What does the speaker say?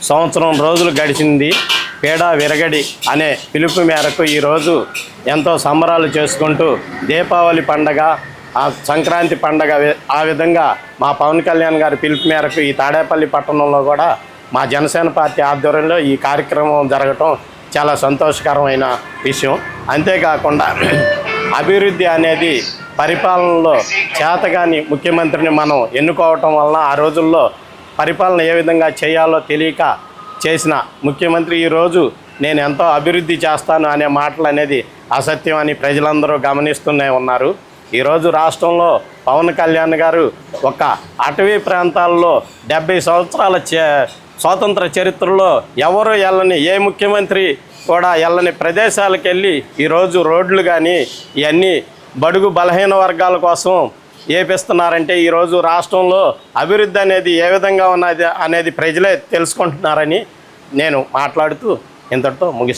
సంవత్సరం రోజులు గడిచింది. పేడ విరగడి అనే పిలుపు మేరకు ఈరోజు ఎంతో సంబరాలు చేసుకుంటూ దీపావళి పండగ, సంక్రాంతి పండగ ఆ విధంగా మా పవన్ కళ్యాణ్ గారి పిలుపు మేరకు ఈ తాడేపల్లి పట్టణంలో కూడా మా జనసేన పార్టీ ఆధ్వర్యంలో ఈ కార్యక్రమం జరగటం చాలా సంతోషకరమైన విషయం. అంతేకాకుండా అభివృద్ధి అనేది పరిపాలనలో చేతగాని ముఖ్యమంత్రిని మనం ఎన్నుకోవటం వలన ఆ రోజుల్లో పరిపాలన ఏ విధంగా చేయాలో తెలియక చేసిన ముఖ్యమంత్రి ఈరోజు నేను ఎంతో అభివృద్ధి చేస్తాను అనే మాటలు అనేది అసత్యం అని ప్రజలందరూ గమనిస్తూనే ఉన్నారు. ఈరోజు రాష్ట్రంలో పవన్ కళ్యాణ్ గారు ఒక అటవీ ప్రాంతాల్లో 70 సంవత్సరాల స్వాతంత్ర చరిత్రలో ఎవరు వెళ్ళని, ఏ ముఖ్యమంత్రి కూడా వెళ్ళని ప్రదేశాలకు వెళ్ళి ఈరోజు రోడ్లు కానీ ఇవన్నీ బడుగు బలహీన వర్గాల కోసం ఏపిస్తున్నారంటే ఈరోజు రాష్ట్రంలో అభివృద్ధి అనేది ఏ విధంగా ఉన్నది అనేది ప్రజలే తెలుసుకుంటున్నారని నేను మాట్లాడుతూ ఇంతటితో ముగిస్తున్నాను.